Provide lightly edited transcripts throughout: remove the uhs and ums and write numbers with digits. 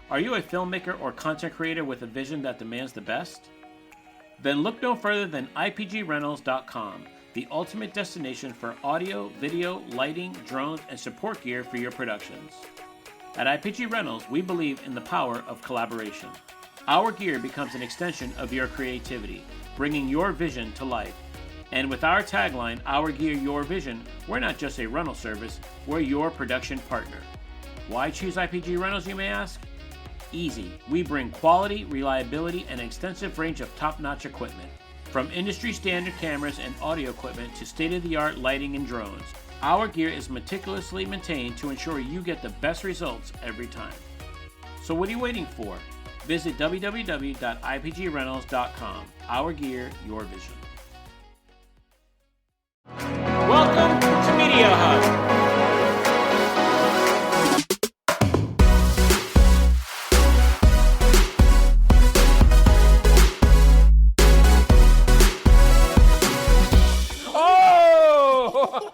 Are you a filmmaker or content creator with a vision that demands the best? Then look no further than IPGRentals.com, the ultimate destination for audio, video, lighting, drones, and support gear for your productions. At IPG Rentals, we believe in the power of collaboration. Our gear becomes an extension of your creativity, bringing your vision to life. And with our tagline, Our Gear, Your Vision, we're not just a rental service, we're your production partner. Why choose IPG Rentals, you may ask? Easy. We bring quality, reliability, and an extensive range of top-notch equipment. From industry-standard cameras and audio equipment to state-of-the-art lighting and drones, our gear is meticulously maintained to ensure you get the best results every time. So what are you waiting for? Visit www.ipgrentals.com. Our Gear, Your Vision. Welcome to Media Hub. Oh!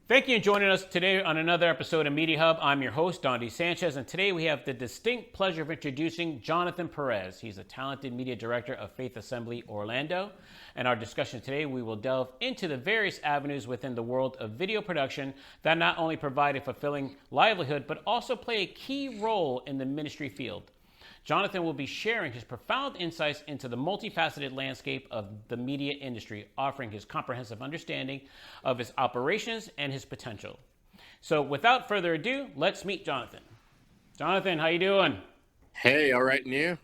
Thank you for joining us today on another episode of Media Hub. I'm your host, Don D. Sanchez, and today we have the distinct pleasure of introducing Jonathan Perez. He's a talented media director of Faith Assembly Orlando. And our discussion today, we will delve into the various avenues within the world of video production that not only provide a fulfilling livelihood, but also play a key role in the ministry field. Jonathan will be sharing his profound insights into the multifaceted landscape of the media industry, offering his comprehensive understanding of his operations and his potential. So without further ado, let's meet Jonathan. Jonathan, how you doing? Hey, all right, and you?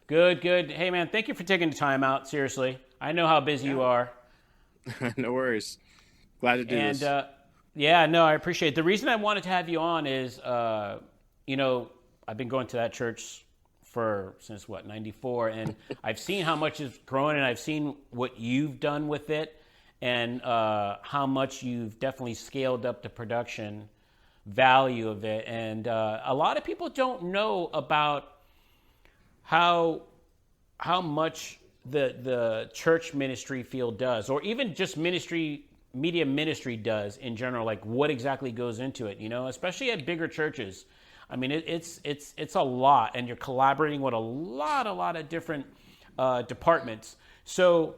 Good, good. Hey, man, thank you for taking the time out, seriously. I know how busy you are. No worries. Glad to do this. Yeah, no, I appreciate it. The reason I wanted to have you on is, I've been going to that church since 94, and I've seen how much it's grown, and I've seen what you've done with it, and how much you've definitely scaled up the production value of it. And a lot of people don't know about how much the church ministry field does, or even just media ministry does in general, like what exactly goes into it, especially at bigger churches. I mean, it's a lot, and you're collaborating with a lot of different departments. So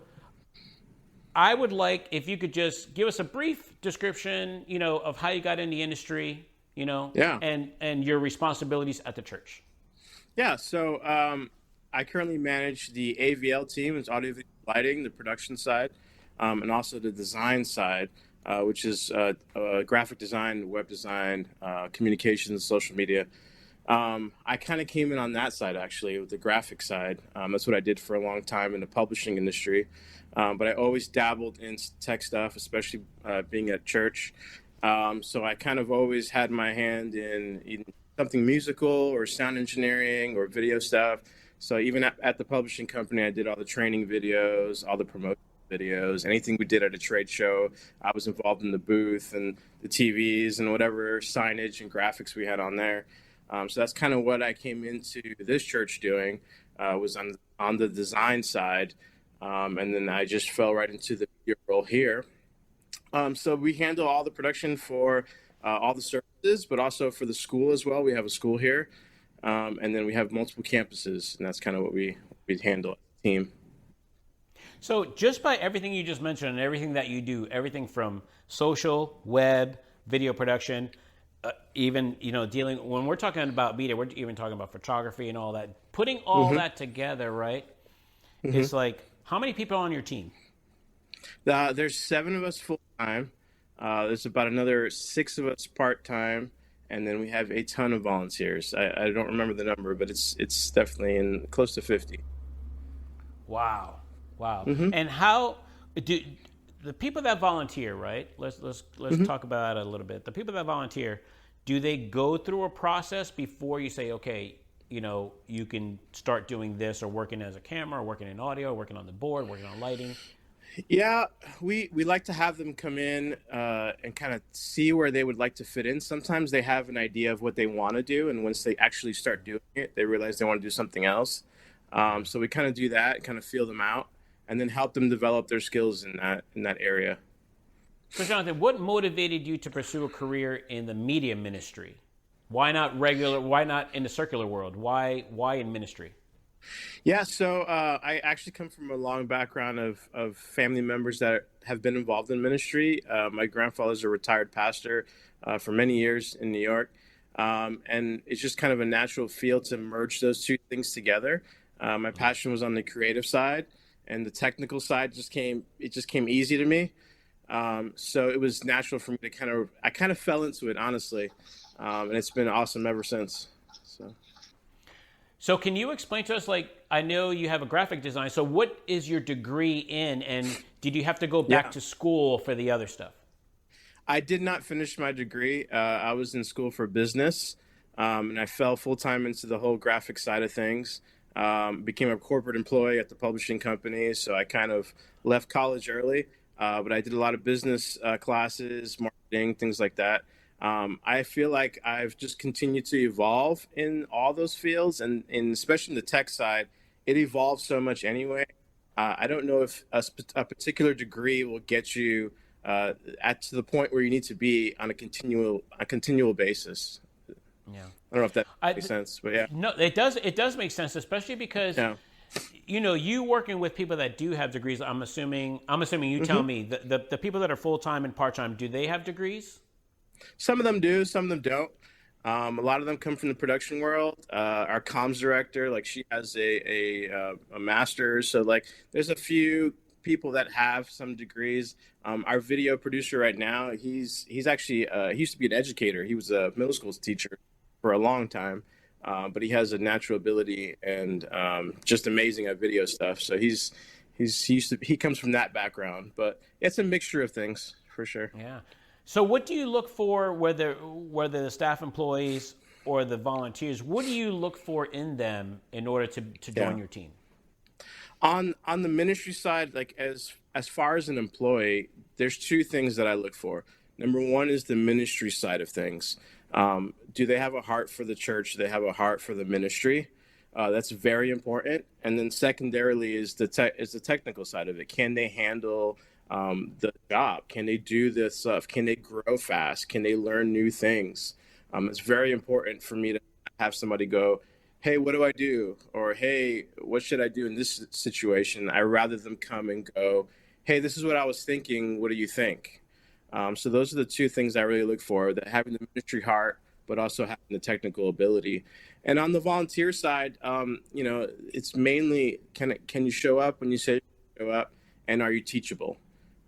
I would like if you could just give us a brief description, of how you got in the industry, Yeah. and your responsibilities at the church. Yeah, so I currently manage the AVL team, it's audio video lighting, the production side, and also the design side. Which is graphic design, web design, communications, social media. I kind of came in on that side, actually, with the graphic side. That's what I did for a long time in the publishing industry. But I always dabbled in tech stuff, especially being at church. So I kind of always had my hand in something musical or sound engineering or video stuff. So even at the publishing company, I did all the training videos, all the promotion videos, anything we did at a trade show. I was involved in the booth and the TVs and whatever signage and graphics we had on there. So that's kind of what I came into this church doing, was on the design side. And then I just fell right into the media role here. So we handle all the production for all the services, but also for the school as well. We have a school here. And then we have multiple campuses, and that's kind of what we handle as a team. So just by everything you just mentioned and everything that you do, everything from social, web, video production, even, dealing, when we're talking about media, we're even talking about photography and all that, putting all that together, right? It's like, how many people are on your team? There's 7 of us full-time. There's about another 6 of us part-time. And then we have a ton of volunteers. I don't remember the number, but it's definitely in close to 50. Wow. And how do the people that volunteer, right? Let's talk about that a little bit. The people that volunteer, do they go through a process before you say, okay, you can start doing this, or working as a camera, or working in audio, working on the board, working on lighting? Yeah, we like to have them come in and kind of see where they would like to fit in. Sometimes they have an idea of what they want to do, and once they actually start doing it, they realize they want to do something else. So we kind of do that, kind of feel them out, and then help them develop their skills in that area. So Jonathan, what motivated you to pursue a career in the media ministry? Why not regular? Why not in the circular world? Why in ministry? Yeah, so I actually come from a long background of family members that have been involved in ministry. My grandfather's a retired pastor for many years in New York. And it's just kind of a natural feel to merge those two things together. My passion was on the creative side, and the technical side just came easy to me. So it was natural for me to I kind of fell into it, honestly. And it's been awesome ever since. So. So can you explain to us, like, I know you have a graphic design, so what is your degree in, and did you have to go back Yeah. to school for the other stuff? I did not finish my degree. I was in school for business, and I fell full time into the whole graphic side of things. Became a corporate employee at the publishing company, so I kind of left college early. But I did a lot of business classes, marketing, things like that. I feel like I've just continued to evolve in all those fields, and especially in the tech side, it evolves so much anyway. I don't know if a particular degree will get you at to the point where you need to be on a continual basis. Yeah. I don't know if that I, makes sense, but yeah. no, it does. It does make sense, especially because Yeah. you working with people that do have degrees. I'm assuming. You tell me the people that are full time and part time. Do they have degrees? Some of them do, some of them don't. A lot of them come from the production world. Our comms director, like she has a master's. So like, there's a few people that have some degrees. Our video producer right now, he's actually he used to be an educator. He was a middle school teacher for a long time, but he has a natural ability and just amazing at video stuff. So he comes from that background, but it's a mixture of things for sure. Yeah. So what do you look for, whether the staff employees or the volunteers? What do you look for in them in order to join your team? On the ministry side, like as far as an employee, there's two things that I look for. Number one is the ministry side of things. Do they have a heart for the church? Do they have a heart for the ministry? That's very important. And then secondarily is the technical side of it. Can they handle the job? Can they do this stuff? Can they grow fast? Can they learn new things? It's very important for me to have somebody go, hey, what do I do? Or, hey, what should I do in this situation? I rather them come and go, hey, this is what I was thinking. What do you think? So those are the two things I really look for, that having the ministry heart, but also having the technical ability. And on the volunteer side, it's mainly, can you show up when you say show up, and are you teachable?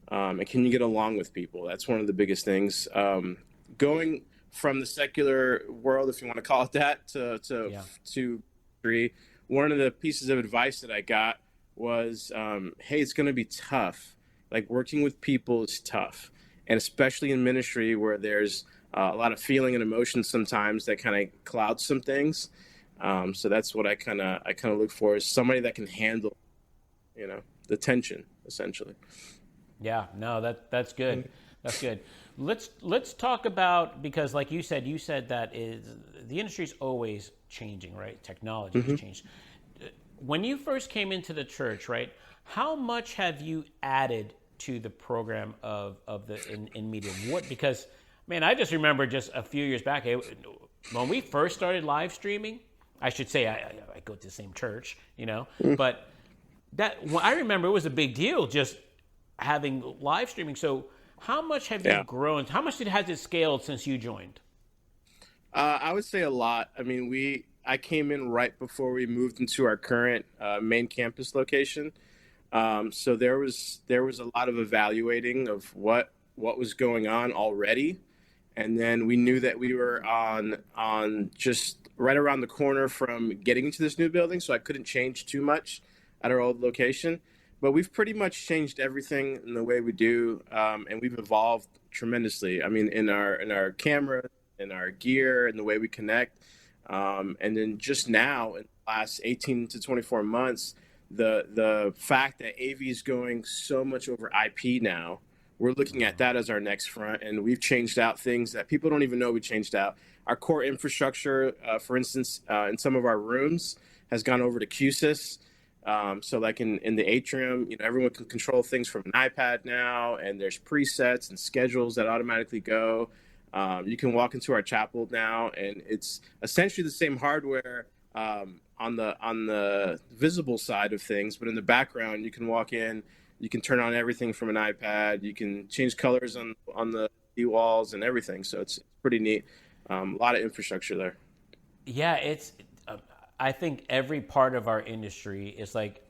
And can you get along with people? That's one of the biggest things. Going from the secular world, if you want to call it that, to one of the pieces of advice that I got was, hey, it's going to be tough. Like, working with people is tough. And especially in ministry, where there's a lot of feeling and emotion sometimes that kind of clouds some things. So that's what I kind of look for, is somebody that can handle, the tension, essentially. Yeah, no, that's good. That's good. Let's talk about, because like you said that the industry's always changing, right? Technology has changed. When you first came into the church, right, how much have you added to the program of in media? Because, man, I just remember just a few years back, when we first started live streaming, I should say I go to the same church, but I remember it was a big deal just having live streaming. So how much have you grown? How much has it scaled since you joined? I would say a lot. I mean, I came in right before we moved into our current main campus location. So there was a lot of evaluating of what was going on already. And then we knew that we were on just right around the corner from getting into this new building. So I couldn't change too much at our old location. But we've pretty much changed everything in the way we do, and we've evolved tremendously. I mean, in our camera, in our gear, and the way we connect. And then just now, in the last 18 to 24 months, the fact that AV is going so much over IP now, we're looking at that as our next front, and we've changed out things that people don't even know we changed out. Our core infrastructure, for instance, in some of our rooms, has gone over to QSys. So like in the atrium, everyone can control things from an iPad now, and there's presets and schedules that automatically go. You can walk into our chapel now, and it's essentially the same hardware on the visible side of things, but in the background, you can walk in, you can turn on everything from an iPad, you can change colors on the walls and everything. So it's pretty neat. A lot of infrastructure there. Yeah, I think every part of our industry is like,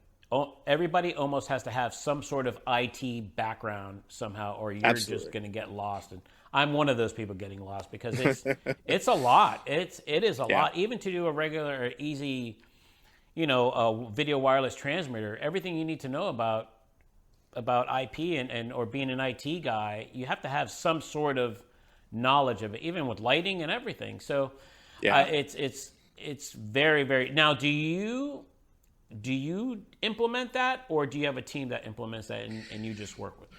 everybody almost has to have some sort of IT background somehow, or you're just Absolutely. going to get lost. And I'm one of those people getting lost because it's a lot. It is a Yeah. lot, even to do a regular or easy, a video wireless transmitter. Everything you need to know about IP and or being an IT guy, you have to have some sort of knowledge of it, even with lighting and everything. So Yeah. it's very, very. Now, do you implement that, or do you have a team that implements that and you just work with it?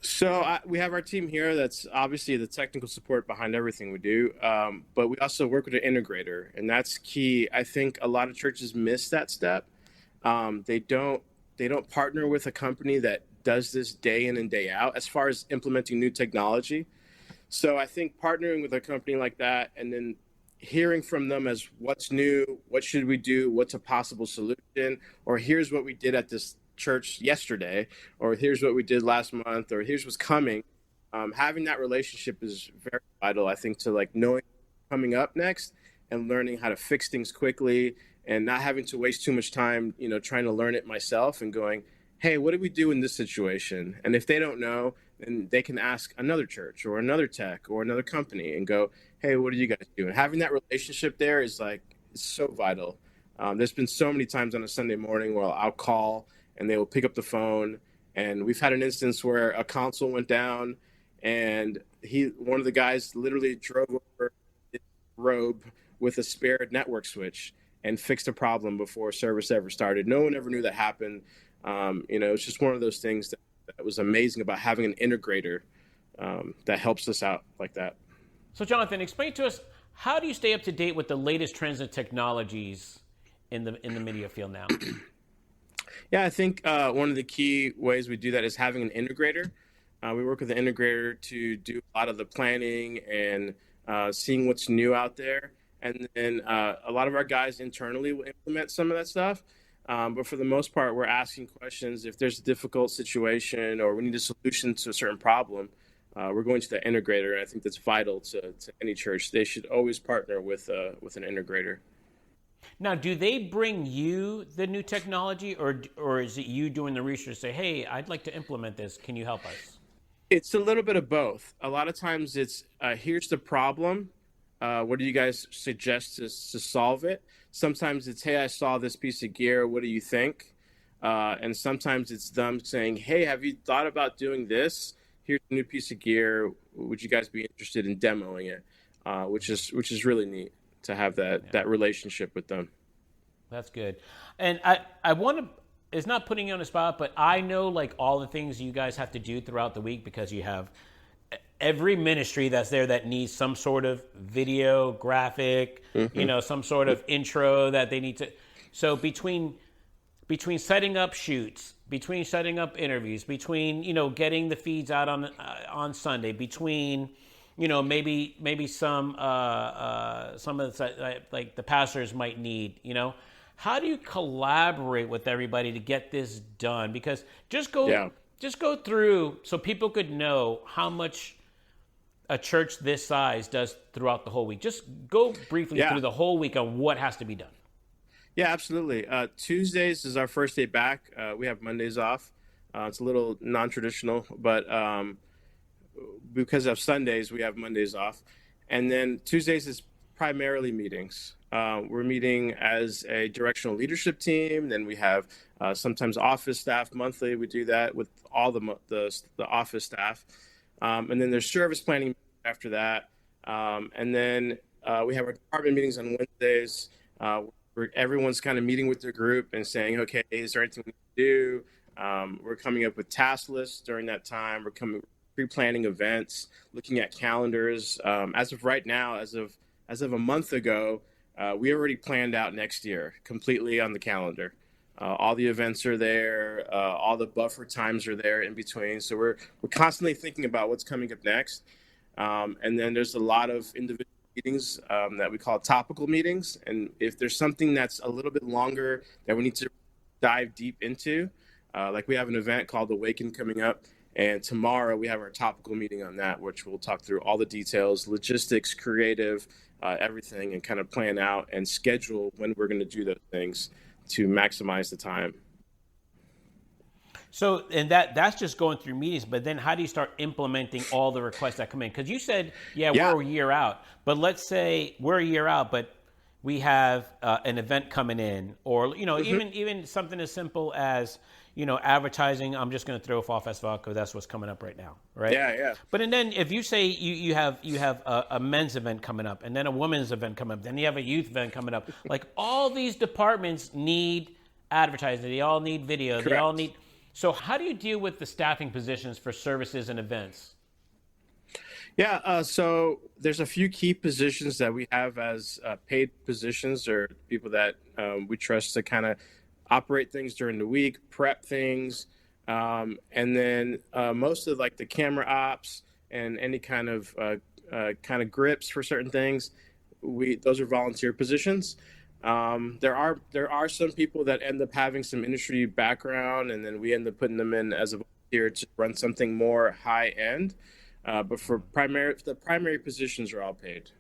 So we have our team here that's obviously the technical support behind everything we do, but we also work with an integrator, and that's key. I think a lot of churches miss that step. They don't partner with a company that does this day in and day out as far as implementing new technology. So I think partnering with a company like that and then hearing from them as what's new, what should we do, what's a possible solution, or here's what we did at this church yesterday, or here's what we did last month, or here's what's coming. Having that relationship is very vital, I think, to like knowing what's coming up next and learning how to fix things quickly and not having to waste too much time, trying to learn it myself and going, hey, what do we do in this situation? And if they don't know, then they can ask another church or another tech or another company and go, hey, what are you guys doing? Having that relationship there is like, it's so vital. There's been so many times on a Sunday morning where I'll call and they will pick up the phone. And we've had an instance where a console went down and one of the guys literally drove over his robe with a spare network switch and fixed a problem before service ever started. No one ever knew that happened. It's just one of those things that was amazing about having an integrator that helps us out like that. So, Jonathan, explain to us, how do you stay up to date with the latest trends and technologies in the media field now? Yeah, I think one of the key ways we do that is having an integrator. We work with an integrator to do a lot of the planning and seeing what's new out there. And then a lot of our guys internally will implement some of that stuff. But for the most part, we're asking questions. If there's a difficult situation or we need a solution to a certain problem, we're going to the integrator. And I think that's vital to any church. They should always partner with an integrator. Now, do they bring you the new technology, or is it you doing the research? Say, hey, I'd like to implement this. Can you help us? It's a little bit of both. A lot of times it's here's the problem. What do you guys suggest to solve it? Sometimes it's, hey, I saw this piece of gear. What do you think? And sometimes it's them saying, hey, have you thought about doing this? Here's a new piece of gear. Would you guys be interested in demoing it? Which is really neat to have that relationship with them. That's good. And I want to, it's not putting you on the spot, but I know like all the things you guys have to do throughout the week because you have every ministry that's there that needs some sort of video, graphic, some sort of intro that they need to. So between setting up shoots, between setting up interviews, between getting the feeds out on Sunday, between maybe some of the like the pastors might need. How do you collaborate with everybody to get this done? Because just go through so people could know how much a church this size does throughout the whole week. Just go briefly through the whole week on what has to be done. Yeah, absolutely. Tuesdays is our first day back. We have Mondays off. It's a little non-traditional, but because of Sundays, we have Mondays off. And then Tuesdays is primarily meetings. We're meeting as a directional leadership team. Then we have sometimes office staff monthly. We do that with all the office staff. And then there's service planning after that. And then we have our department meetings on Wednesdays where everyone's kind of meeting with their group and saying, okay, is there anything we can do? We're coming up with task lists during that time. We're pre-planning events, looking at calendars. As of right now, as of a month ago, we already planned out next year completely on the calendar. All the events are there. All the buffer times are there in between. So we're constantly thinking about what's coming up next. And then there's a lot of individual meetings that we call topical meetings. And if there's something that's a little bit longer that we need to dive deep into, like we have an event called Awaken coming up. And tomorrow we have our topical meeting on that, which we'll talk through all the details, logistics, creative, everything, and kind of plan out and schedule when we're going to do those things to maximize the time. So, and that's just going through meetings, but then how do you start implementing all the requests that come in? Because you said, we're a year out, but let's say we're a year out, but we have an event coming in, or, even something as simple as, advertising. I'm just going to throw Fall Festival because that's what's coming up right now, right? Yeah. But and then if you say you have a men's event coming up, and then a women's event coming up, then you have a youth event coming up, like all these departments need advertising. They all need video. Correct. They all need. So how do you deal with the staffing positions for services and events? Yeah, so there's a few key positions that we have as paid positions, or people that we trust to kind of operate things during the week, prep things, and then most of like the camera ops and any kind of grips for certain things. Those are volunteer positions. There are some people that end up having some industry background, and then we end up putting them in as a volunteer to run something more high end. But for the primary positions are all paid.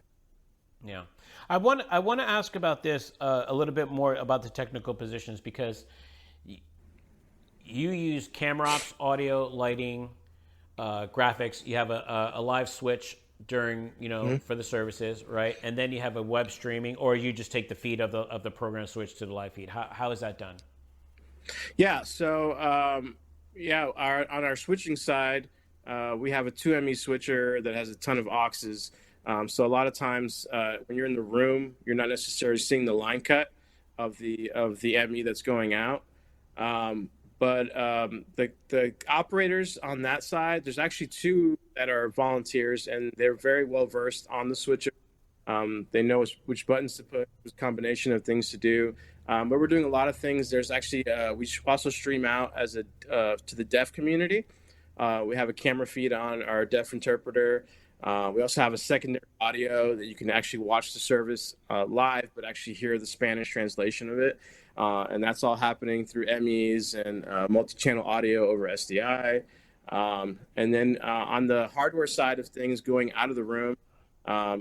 Yeah, I want to ask about this a little bit more about the technical positions, because you use camera ops, audio, lighting, graphics. You have a live switch during for the services, right? And then you have a web streaming, or you just take the feed of the program switch to the live feed. How is that done? Yeah, so on our switching side, we have a 2ME switcher that has a ton of auxes. So a lot of times when you're in the room, you're not necessarily seeing the line cut of the ME that's going out. But the operators on that side, there's actually two that are volunteers, and they're very well versed on the switcher. They know which buttons to push, which combination of things to do. But we're doing a lot of things. There's actually we also stream out as to the deaf community. We have a camera feed on our deaf interpreter. We also have a secondary audio that you can actually watch the service live, but actually hear the Spanish translation of it. And that's all happening through MEs and multi-channel audio over SDI. And then on the hardware side of things, going out of the room,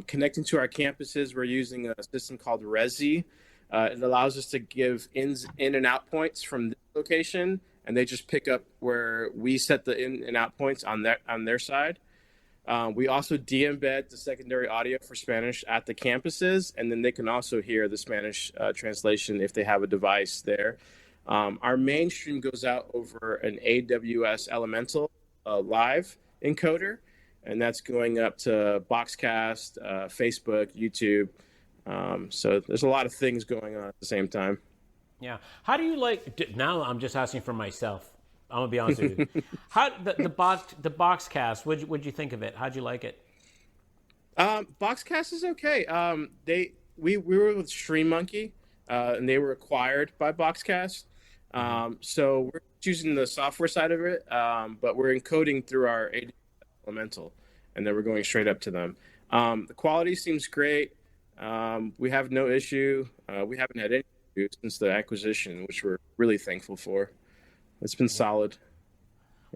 connecting to our campuses, we're using a system called Resi. It allows us to give in and out points from this location, and they just pick up where we set the in and out points on their side. We also de-embed the secondary audio for Spanish at the campuses, and then they can also hear the Spanish translation if they have a device there. Our mainstream goes out over an AWS Elemental live encoder, and that's going up to Boxcast, Facebook, YouTube. So there's a lot of things going on at the same time. Yeah. How do you now I'm just asking for myself. I'm gonna be honest with you. How the Boxcast? What'd you think of it? How'd you like it? Boxcast is okay. We were with StreamMonkey, and they were acquired by Boxcast. So we're choosing the software side of it, but we're encoding through our AWS Elemental, and then we're going straight up to them. The quality seems great. We have no issue. We haven't had any issues since the acquisition, which we're really thankful for. It's been solid.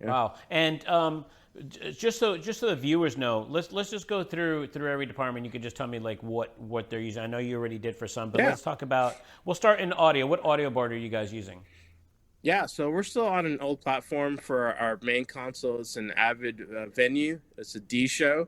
Yeah. Wow. And just so the viewers know, let's just go through every department. You could just tell me like what they're using. I know you already did for some, but let's talk about. We'll start in audio. What audio board are you guys using? Yeah, so we're still on an old platform for our main console. It's an Avid Venue. It's a D show.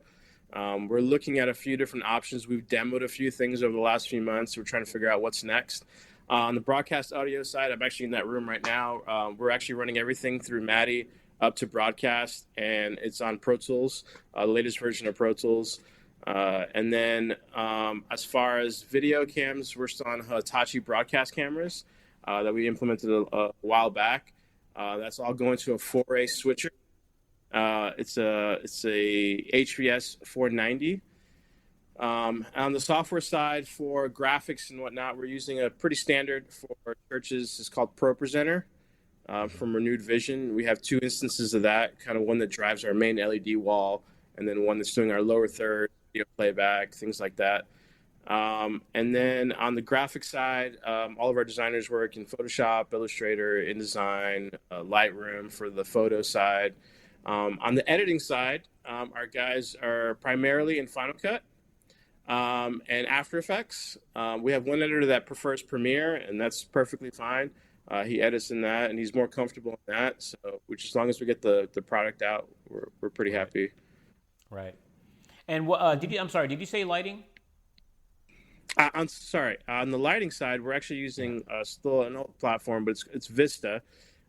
We're looking at a few different options. We've demoed a few things over the last few months. We're trying to figure out what's next. On the broadcast audio side, I'm actually in that room right now. We're actually running everything through Maddie up to broadcast, and it's on Pro Tools, the latest version of Pro Tools. And then as far as video cams, we're still on Hitachi broadcast cameras that we implemented a while back. That's all going to a 4A switcher. It's a HVS 490. On the software side for graphics and whatnot, we're using a pretty standard for churches. It's called ProPresenter from Renewed Vision. We have two instances of that, kind of one that drives our main LED wall and then one that's doing our lower third, video playback, things like that. And then on the graphic side, all of our designers work in Photoshop, Illustrator, InDesign, Lightroom for the photo side. On the editing side, our guys are primarily in Final Cut and After Effects. We have one editor that prefers Premiere, and that's perfectly fine. He edits in that, and he's more comfortable in that. So, which as long as we get the product out, we're pretty happy. Right. And I'm sorry, did you say lighting? I'm sorry. On the lighting side, we're actually using still an old platform, but it's Vista.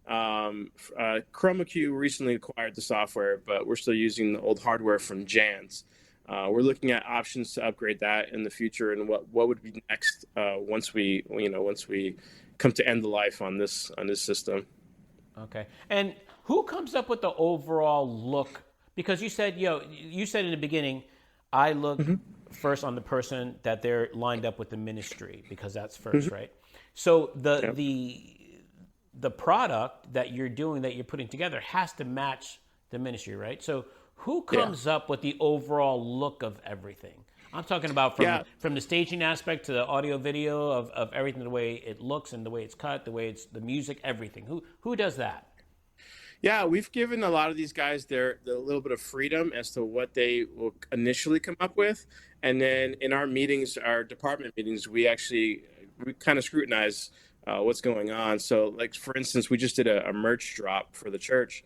Chroma Key recently acquired the software, but we're still using the old hardware from Jan's. We're looking at options to upgrade that in the future, and what would be next once we come to end the life on this system. Okay. And who comes up with the overall look? Because you said in the beginning, I look first on the person that they're lined up with the ministry, because that's 1st, right? So the product that you're doing, that you're putting together, has to match the ministry, right? So who comes up with the overall look of everything? I'm talking about from the staging aspect to the audio video of everything, the way it looks and the way it's cut, the way it's the music, everything. Who does that? Yeah, we've given a lot of these guys their little bit of freedom as to what they will initially come up with, and then in our meetings, our department meetings, we kind of scrutinize what's going on. So, like for instance, we just did a merch drop for the church,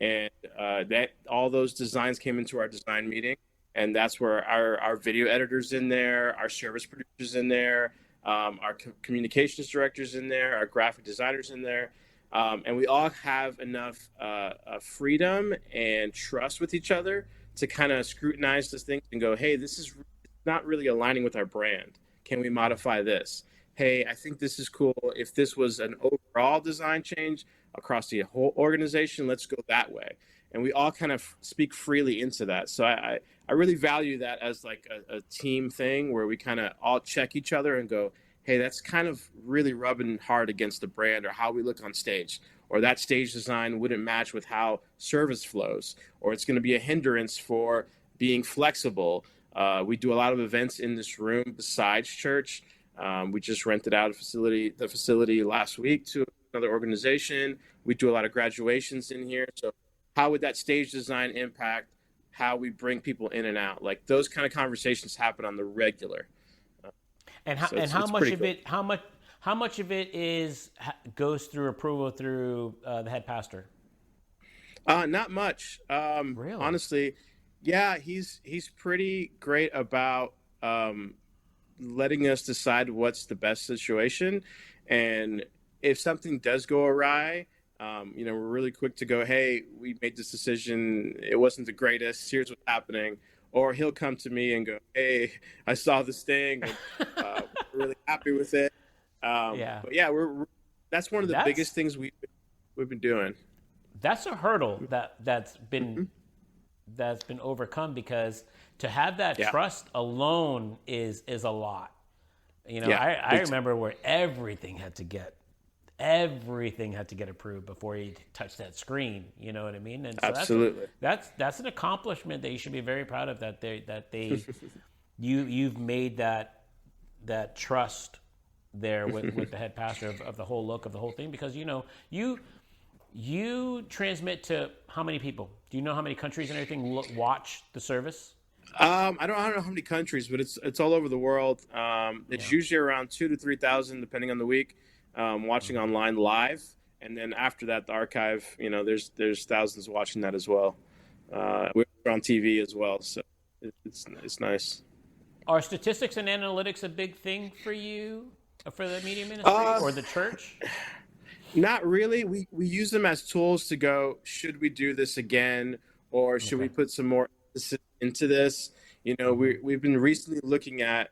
and that all those designs came into our design meeting, and that's where our video editors in there, our service producers in there, our communications directors in there, our graphic designers in there. And we all have enough freedom and trust with each other to kind of scrutinize this thing and go, hey, this is not really aligning with our brand. Can we modify this? Hey, I think this is cool. If this was an overall design change across the whole organization, let's go that way. And we all kind of speak freely into that. So I really value that as like a team thing where we kind of all check each other and go, hey, that's kind of really rubbing hard against the brand or how we look on stage, or that stage design wouldn't match with how service flows, or it's going to be a hindrance for being flexible. We do a lot of events in this room besides church. We just rented out the facility last week to another organization. We do a lot of graduations in here. So how would that stage design impact how we bring people in and out? Like those kind of conversations happen on the regular. And how much of it goes through approval through the head pastor? Not much. Really? Honestly, yeah, he's pretty great about letting us decide what's the best situation, and if something does go awry, we're really quick to go, hey, we made this decision. It wasn't the greatest. Here's what's happening. Or he'll come to me and go, hey, I saw this thing, and we're really happy with it. But yeah, that's one of the biggest things we've been doing. That's a hurdle that's been overcome, because to have that trust alone is a lot. I remember where everything had to get approved before you touch that screen. You know what I mean? And so absolutely, that's an accomplishment that you should be very proud of. That they you've made that trust there with the head pastor of the whole look of the whole thing, because you transmit to how many people? Do you know how many countries and everything watch the service? I don't know how many countries, but it's all over the world. It's usually around 2,000 to 3,000 depending on the week. Watching online live, and then after that, the archive. There's thousands watching that as well. We're on TV as well, so it's nice. Are statistics and analytics a big thing for you, for the media ministry or the church? Not really. We use them as tools to go, should we do this again, or should we put some more emphasis into this? We've been recently looking at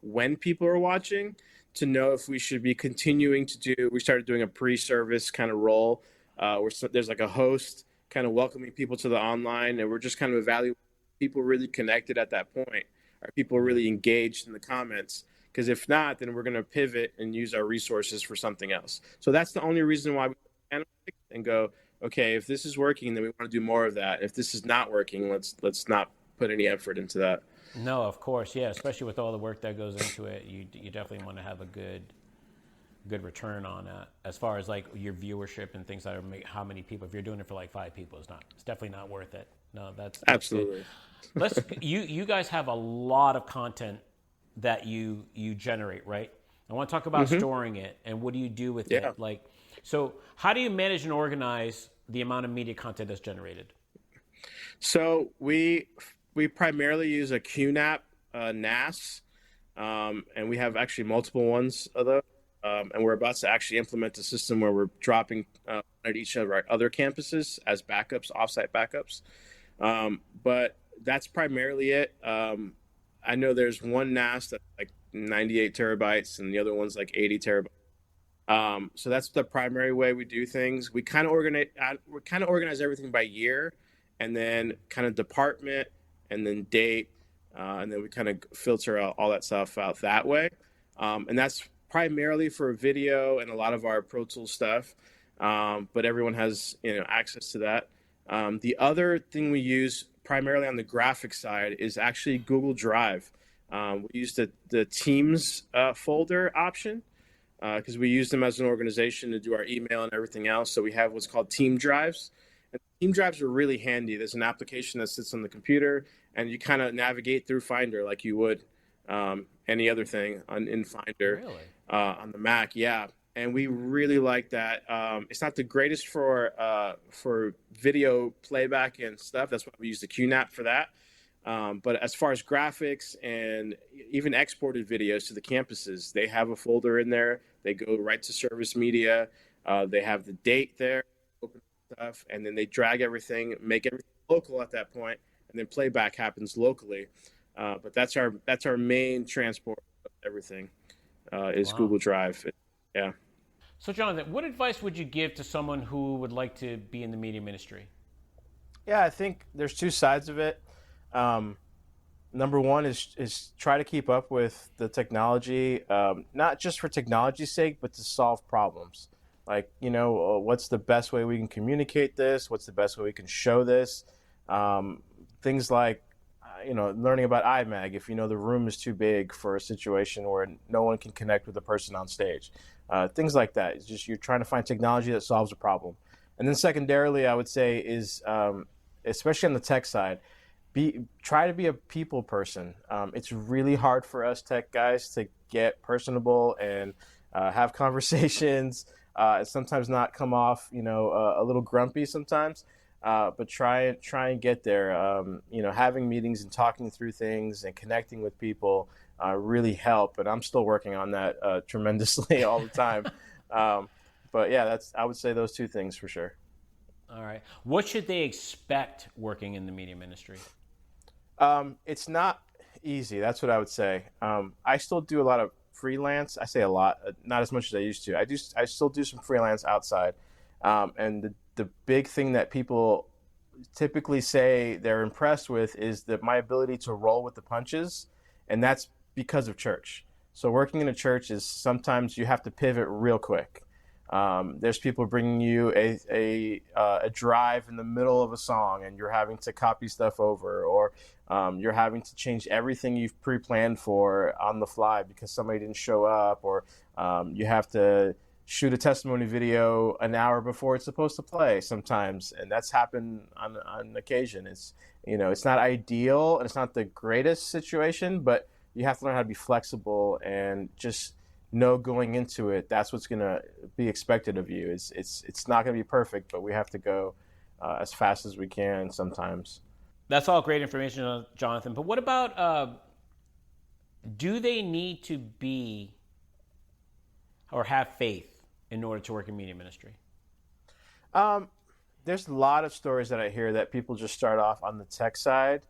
when people are watching, to know if we should be continuing to do. We started doing a pre-service kind of role where there's like a host kind of welcoming people to the online, and we're just kind of evaluating people really connected at that point. Are people really engaged in the comments? Because if not, then we're going to pivot and use our resources for something else. So that's the only reason why we analyze and go, okay, if this is working, then we want to do more of that. If this is not working, let's not put any effort into that. No, of course, yeah. Especially with all the work that goes into it, you definitely want to have a good return on that. As far as like your viewership and things that are how many people. If you're doing it for like 5 people, it's definitely not worth it. No, that's good. Absolutely. You guys have a lot of content that you generate, right? I want to talk about storing it and what do you do with Yeah. it? Like, so how do you manage and organize the amount of media content that's generated? So we primarily use a QNAP NAS, and we have actually multiple ones of those. And we're about to actually implement a system where we're dropping at each of our other campuses as backups, offsite backups. But that's primarily it. I know there's one NAS that's like 98 terabytes, and the other one's like 80 terabytes. So that's the primary way we do things. We kind of organize everything by year, and then kind of department, and then date, and then we kind of filter out all that stuff out that way. And that's primarily for video and a lot of our Pro Tools stuff. But everyone has access to that. The other thing we use primarily on the graphic side is actually Google Drive. We use the Teams folder option because we use them as an organization to do our email and everything else. So we have what's called Team Drives. And Team Drives are really handy. There's an application that sits on the computer, and you kind of navigate through Finder like you would any other thing in Finder. Really? On the Mac. Yeah. And we really like that. It's not the greatest for video playback and stuff. That's why we use the QNAP for that. But as far as graphics and even exported videos to the campuses, they have a folder in there. They go right to service media. They have the date there, open stuff, and then they drag everything, make everything local at that point, and then playback happens locally. But that's our main transport of everything is Wow. Google Drive. Yeah. So, Jonathan, what advice would you give to someone who would like to be in the media ministry? Yeah, I think there's two sides of it. Number one is try to keep up with the technology, not just for technology's sake, but to solve problems. Like, what's the best way we can communicate this? What's the best way we can show this? Things like, learning about iMag if the room is too big for a situation where no one can connect with the person on stage. Things like that. It's just you're trying to find technology that solves a problem. And then secondarily, I would say is, especially on the tech side, try to be a people person. It's really hard for us tech guys to get personable and have conversations. Sometimes not come off, a little grumpy sometimes. But try and get there. Having meetings and talking through things and connecting with people really help. And I'm still working on that tremendously all the time. But yeah, I would say those two things for sure. All right. What should they expect working in the media ministry? It's not easy. That's what I would say. I still do a lot of freelance. I say a lot, not as much as I used to. I still do some freelance outside. And the big thing that people typically say they're impressed with is that my ability to roll with the punches, and that's because of church. So working in a church is sometimes you have to pivot real quick. There's people bringing you a drive in the middle of a song, and you're having to copy stuff over, or you're having to change everything you've pre-planned for on the fly because somebody didn't show up, or you have to shoot a testimony video an hour before it's supposed to play sometimes, and that's happened on occasion. It's not ideal and it's not the greatest situation, but you have to learn how to be flexible and just know going into it that's what's going to be expected of you. It's not going to be perfect, but we have to go as fast as we can sometimes. That's all great information, Jonathan. But what about do they need to be or have faith in order to work in media ministry? There's a lot of stories that I hear that people just start off on the tech side,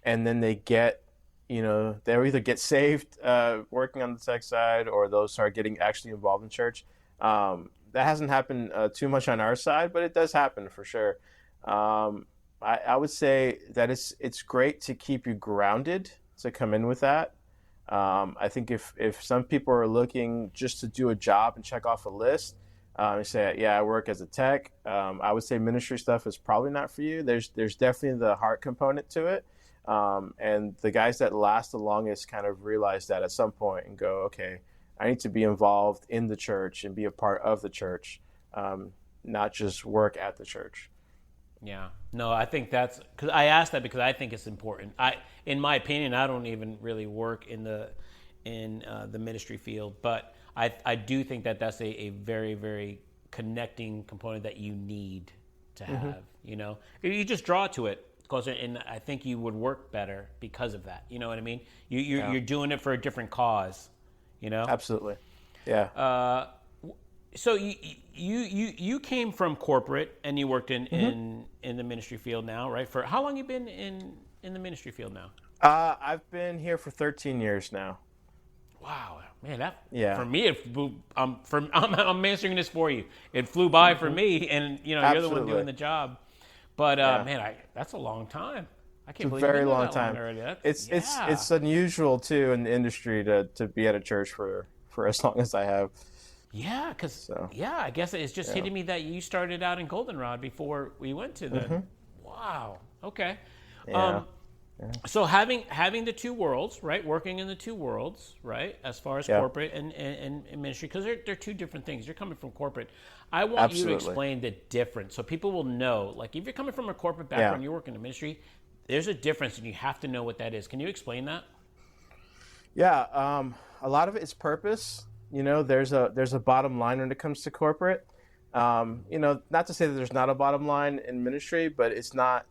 and then they get, they either get saved working on the tech side, or they'll start getting actually involved in church. That hasn't happened too much on our side, but it does happen for sure. I would say that it's great to keep you grounded to come in with that. I think if some people are looking just to do a job and check off a list, You say, yeah, I work as a tech. I would say ministry stuff is probably not for you. There's definitely the heart component to it. And the guys that last the longest kind of realize that at some point and go, okay, I need to be involved in the church and be a part of the church, not just work at the church. Yeah. No, I think that's because I asked that because I think it's important. In my opinion, I don't even really work in the ministry field, but I do think that that's a very, very connecting component that you need to have. You know, you just draw to it. And I think you would work better because of that. You know what I mean? You're doing it for a different cause. You know? Absolutely. Yeah. So you came from corporate and you worked in the ministry field now, right? For how long you been in the ministry field now? I've been here for 13 years now. Wow, man, that Yeah. for me, I'm answering this for you. It flew by for me, and you know you're the one doing the job. But man, that's a long time. I can't believe It's a very you've been long that time. already. It's unusual too in the industry to be at a church for as long as I have. Yeah, because I guess it's just hitting me that you started out in Goldenrod before we went to the. Wow. Okay. Yeah. So having the two worlds, right? Working in the two worlds, right? As far as corporate and ministry, because they're two different things. You're coming from corporate. I want you to explain the difference so people will know. Like if you're coming from a corporate background, you work in the ministry, there's a difference, and you have to know what that is. Can you explain that? Yeah. A lot of it is purpose. You know, there's a bottom line when it comes to corporate. You know, not to say that there's not a bottom line in ministry, but it's not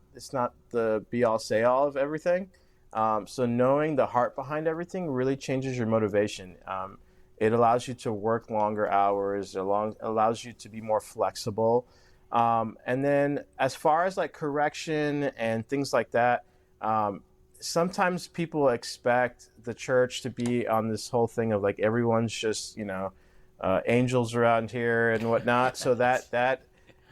the be all say all of everything. So knowing the heart behind everything really changes your motivation. It allows you to work longer hours. It allows you to be more flexible. And then as far as like correction and things like that, sometimes people expect the church to be on this whole thing of like everyone's just, you know, angels around here and whatnot. So that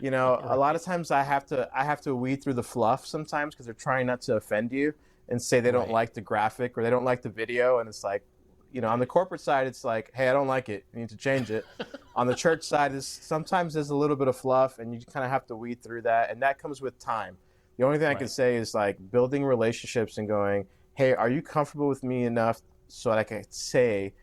you know, a lot of times I have to weed through the fluff sometimes because they're trying not to offend you and say they don't like the graphic or they don't like the video, and it's like, you know, on the corporate side it's like, hey, I don't like it, you need to change it. On the church side is sometimes there's a little bit of fluff and you kind of have to weed through that, and that comes with time. The only thing I can say is like building relationships and going, hey, are you comfortable with me enough so that I can say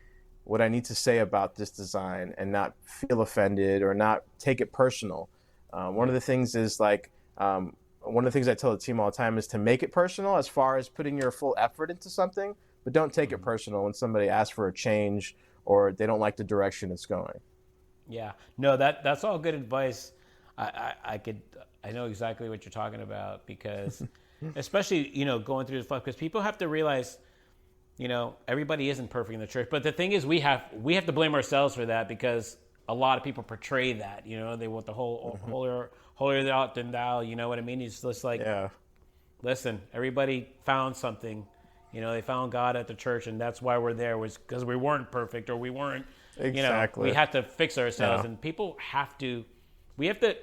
what I need to say about this design and not feel offended or not take it personal. One of the things is like, one of the things I tell the team all the time is to make it personal as far as putting your full effort into something, but don't take it personal when somebody asks for a change or they don't like the direction it's going. Yeah, no, that's all good advice. I know exactly what you're talking about because, especially, you know, going through this stuff, because people have to realize, you know, everybody isn't perfect in the church. But the thing is, we have to blame ourselves for that because a lot of people portray that. You know, they want the whole holier than thou. You know what I mean? It's just like, listen, everybody found something. You know, they found God at the church, and that's why we're there, was because we weren't perfect or we weren't. Exactly. You know, we have to fix ourselves, and people we have to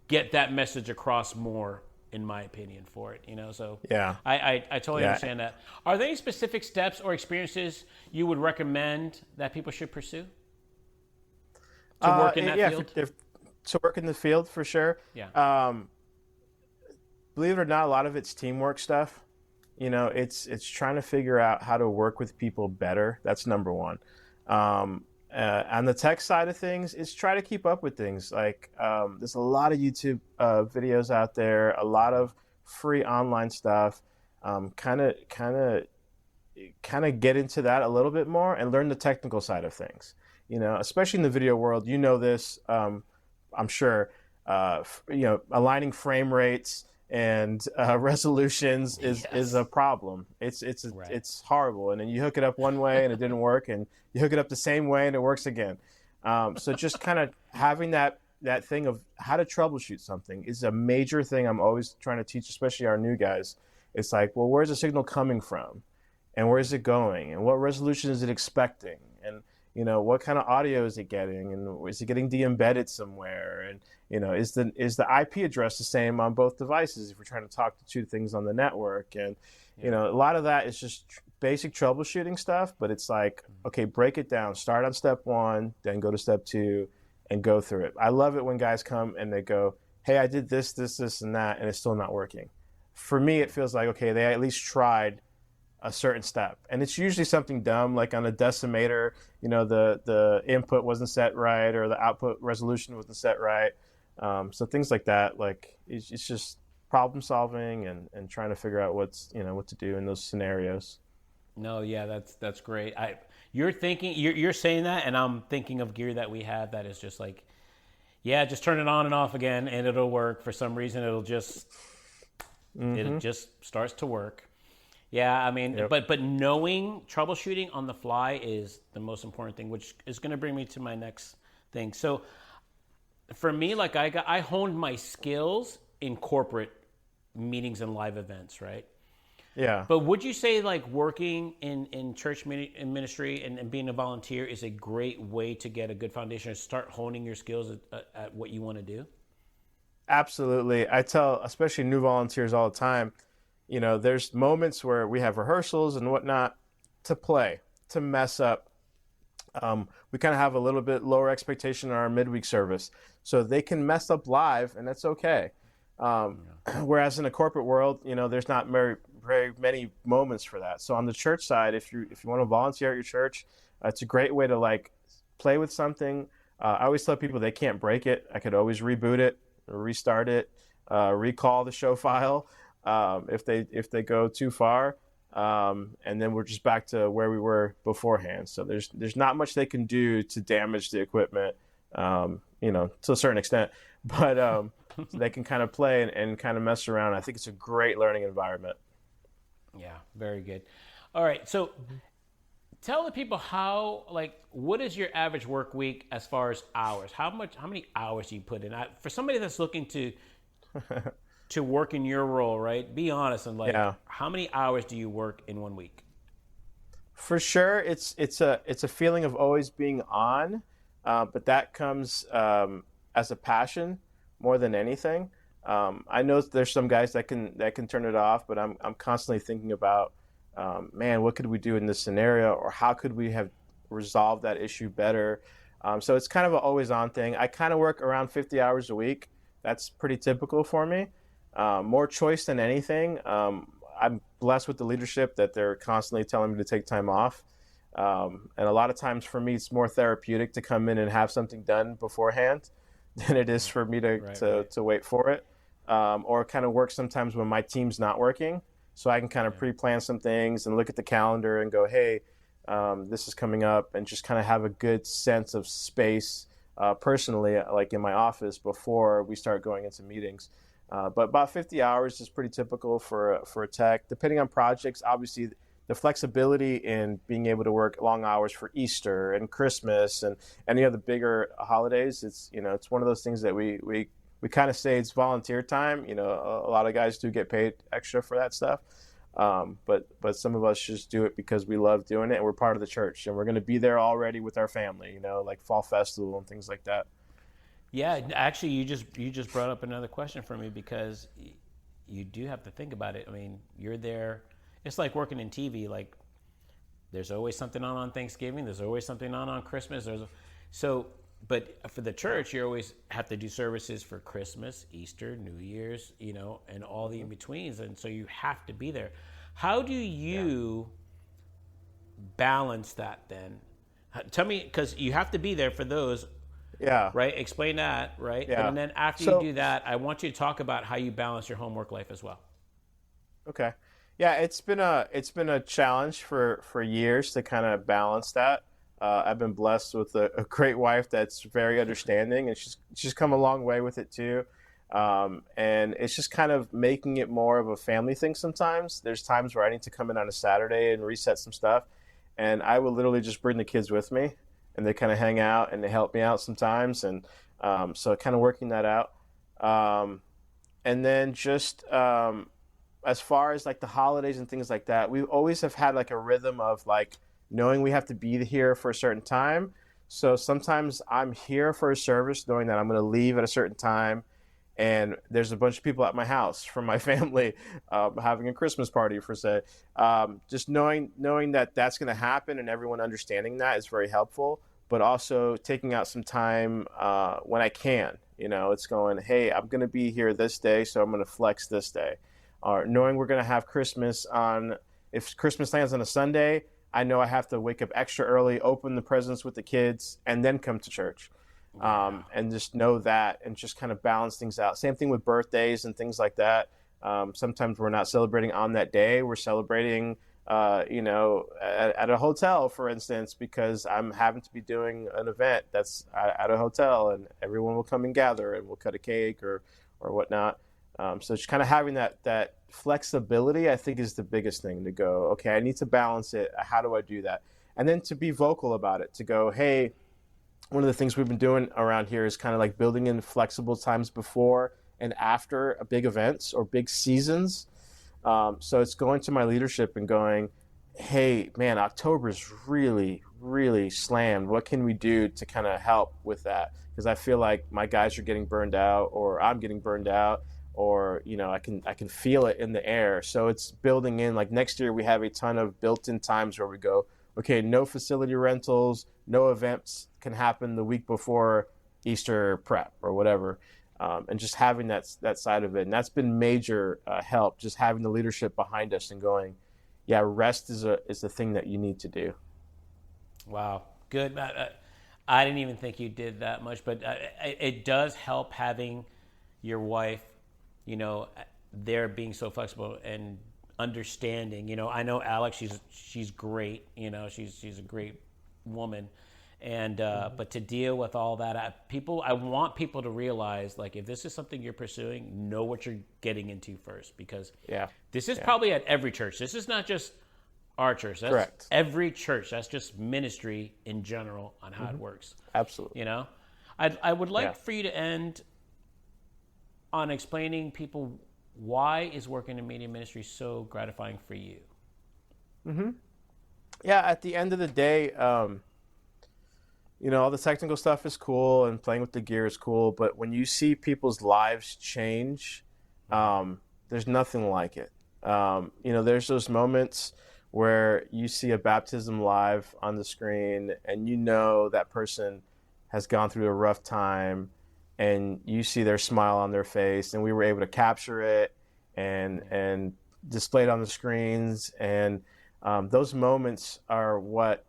get that message across more, in my opinion, for it, you know. So I totally understand that. Are there any specific steps or experiences you would recommend that people should pursue to work in that field? To work in the field, for sure. Yeah. Believe it or not, a lot of it's teamwork stuff. You know, it's trying to figure out how to work with people better. That's number one. On the tech side of things, is try to keep up with things. Like there's a lot of YouTube videos out there, a lot of free online stuff. Kind of get into that a little bit more and learn the technical side of things. You know, especially in the video world, you know this. I'm sure. You know, aligning frame rates and resolutions is a problem. It's horrible. And then you hook it up one way and it didn't work, and you hook it up the same way and it works again. So just kind of having that thing of how to troubleshoot something is a major thing I'm always trying to teach, especially our new guys. It's like, well, where's the signal coming from, and where is it going, and what resolution is it expecting, and you know, what kind of audio is it getting, and is it getting de-embedded somewhere, and you know, is the IP address the same on both devices if we're trying to talk to two things on the network? And you know, a lot of that is just basic troubleshooting stuff, but it's like, okay, break it down, start on step one, then go to step two, and go through it. I love it when guys come and they go, hey, I did this, this, this, and that, and it's still not working. For me, it feels like, okay, they at least tried a certain step. And it's usually something dumb, like on a decimator, the input wasn't set right, or the output resolution wasn't set right. So things like that, like it's just problem solving and trying to figure out what to do in those scenarios. No, yeah, that's great. You're saying that, and I'm thinking of gear that we have that is just like, yeah, just turn it on and off again, and it'll work. For some reason, it just starts to work. Yeah, I mean, yep. but knowing troubleshooting on the fly is the most important thing, which is going to bring me to my next thing. So for me, like I honed my skills in corporate meetings and live events, right? Yeah. But would you say like working in church ministry and being a volunteer is a great way to get a good foundation and start honing your skills at what you want to do? Absolutely. I tell especially new volunteers all the time, there's moments where we have rehearsals and whatnot to play, to mess up. We kind of have a little bit lower expectation in our midweek service. So they can mess up live, and that's okay. Whereas in the corporate world, there's not very many moments for that. So on the church side, if you want to volunteer at your church, it's a great way to like play with something. I always tell people they can't break it. I could always reboot it, restart it, recall the show file if they go too far, and then we're just back to where we were beforehand. So there's not much they can do to damage the equipment, to a certain extent, but so they can kind of play and kind of mess around. I think it's a great learning environment. Yeah, very good. All right, so tell the people what is your average work week as far as hours? How many hours do you put in? For somebody that's looking to work in your role, right? Be honest and how many hours do you work in 1 week? For sure, it's a feeling of always being on, but that comes as a passion more than anything. I know there's some guys that can turn it off, but I'm constantly thinking about, man, what could we do in this scenario, or how could we have resolved that issue better? So it's kind of an always on thing. I kind of work around 50 hours a week. That's pretty typical for me. More choice than anything. I'm blessed with the leadership that they're constantly telling me to take time off. And a lot of times for me, it's more therapeutic to come in and have something done beforehand than it is for me to wait for it. Or kind of work sometimes when my team's not working. So I can kind of pre-plan some things and look at the calendar and go, hey, this is coming up, and just kind of have a good sense of space personally, like in my office before we start going into meetings. But about 50 hours is pretty typical for a tech. Depending on projects, obviously the flexibility in being able to work long hours for Easter and Christmas and any other bigger holidays, it's one of those things that we kind of say it's volunteer time. A lot of guys do get paid extra for that stuff. But some of us just do it because we love doing it, and we're part of the church, and we're going to be there already with our family, like fall festival and things like that. Yeah, actually, you just brought up another question for me, because you do have to think about it. I mean, you're there. It's like working in TV. Like, there's always something on Thanksgiving. There's always something on Christmas. But for the church, you always have to do services for Christmas, Easter, New Year's, and all the in-betweens. And so you have to be there. How do you balance that then? Tell me, because you have to be there for those. Yeah. Right? Explain that, right? Yeah. And then after you do that, I want you to talk about how you balance your home-work life as well. Okay. Yeah, it's been a challenge for years to kind of balance that. I've been blessed with a great wife that's very understanding, and she's come a long way with it too. And it's just kind of making it more of a family thing sometimes. There's times where I need to come in on a Saturday and reset some stuff, and I will literally just bring the kids with me, and they kind of hang out and they help me out sometimes. And so kind of working that out. And then just as far as like the holidays and things like that, we always have had like a rhythm of like knowing we have to be here for a certain time. So sometimes I'm here for a service knowing that I'm going to leave at a certain time, and there's a bunch of people at my house from my family having a Christmas party, per se. Just knowing that that's going to happen, and everyone understanding that is very helpful. but also taking out some time when I can. It's going, hey, I'm going to be here this day, so I'm going to flex this day. Or knowing we're going to have Christmas if Christmas lands on a Sunday, I know I have to wake up extra early, open the presents with the kids, and then come to church. And just know that, and just kind of balance things out. Same thing with birthdays and things like that. Sometimes we're not celebrating on that day. We're celebrating, at a hotel, for instance, because I'm having to be doing an event that's at a hotel, and everyone will come and gather, and we'll cut a cake or whatnot. So just kind of having that flexibility, I think, is the biggest thing, to go, okay, I need to balance it. How do I do that? And then to be vocal about it, to go, hey, one of the things we've been doing around here is kind of like building in flexible times before and after big events or big seasons. So it's going to my leadership and going, hey, man, October's really, really slammed. What can we do to kind of help with that? Because I feel like my guys are getting burned out, or I'm getting burned out, or I can feel it in the air. So it's building in, like next year we have a ton of built-in times where we go, okay, no facility rentals, no events can happen the week before Easter prep or whatever. And just having that side of it. And that's been major help, just having the leadership behind us and going, yeah, rest is the thing that you need to do. Wow. Good. I didn't even think you did that much, but it does help having your wife, there being so flexible and understanding. I know Alex, she's great. She's a great woman. And but to deal with all that, I want people to realize, like, if this is something you're pursuing, know what you're getting into first, because this is probably at every church. This is not just our church. That's correct. Every church. That's just ministry in general on how it works. Absolutely. I would like for you to end on explaining people, why is working in media ministry so gratifying for you? Yeah, at the end of the day, all the technical stuff is cool and playing with the gear is cool, but when you see people's lives change, there's nothing like it. There's those moments where you see a baptism live on the screen and that person has gone through a rough time, and you see their smile on their face, and we were able to capture it and display it on the screens. And those moments are what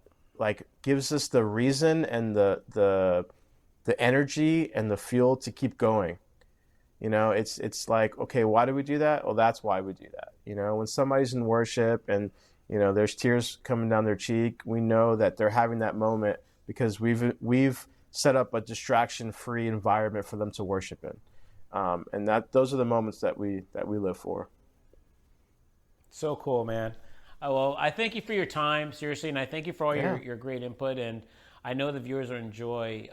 gives us the reason and the energy and the fuel to keep going. It's like, okay, why do we do that? Well, that's why we do that. When somebody's in worship and there's tears coming down their cheek, we know that they're having that moment because we've set up a distraction-free environment for them to worship in, and those are the moments that we live for. So cool, man. Well, I thank you for your time, seriously, and I thank you for all your great input. And I know the viewers will enjoy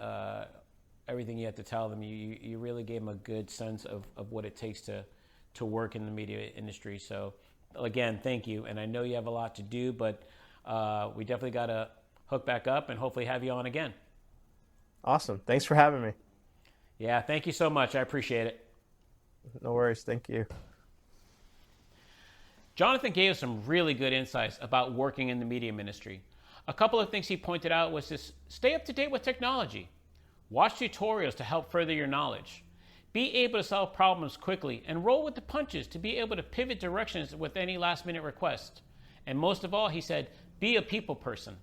everything you have to tell them. You really gave them a good sense of what it takes to work in the media industry. So, again, thank you. And I know you have a lot to do, but we definitely got to hook back up and hopefully have you on again. Awesome. Thanks for having me. Yeah, thank you so much. I appreciate it. No worries. Thank you. Jonathan gave us some really good insights about working in the media ministry. A couple of things he pointed out was to stay up to date with technology. Watch tutorials to help further your knowledge. Be able to solve problems quickly and roll with the punches to be able to pivot directions with any last-minute request. And most of all, he said, be a people person.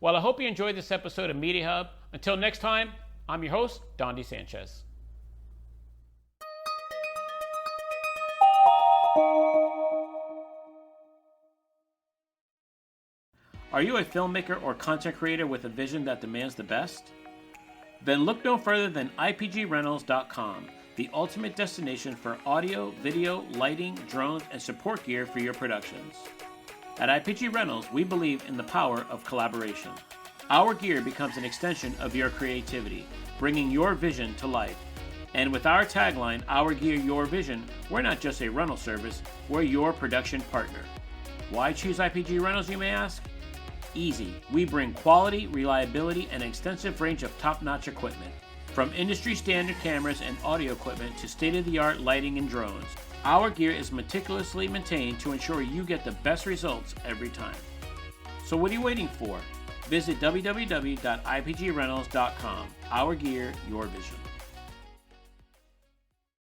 Well, I hope you enjoyed this episode of Media Hub. Until next time, I'm your host, Don D. Sanchez. Are you a filmmaker or content creator with a vision that demands the best? Then look no further than IPGRentals.com, the ultimate destination for audio, video, lighting, drones, and support gear for your productions. At IPG Rentals, we believe in the power of collaboration. Our gear becomes an extension of your creativity, bringing your vision to life. And with our tagline, Our Gear, Your Vision, we're not just a rental service, we're your production partner. Why choose IPG Rentals, you may ask? Easy. We bring quality, reliability, and an extensive range of top-notch equipment. From industry-standard cameras and audio equipment to state-of-the-art lighting and drones, our gear is meticulously maintained to ensure you get the best results every time. So what are you waiting for? visit www.ipgrentals.com. Our gear, your vision.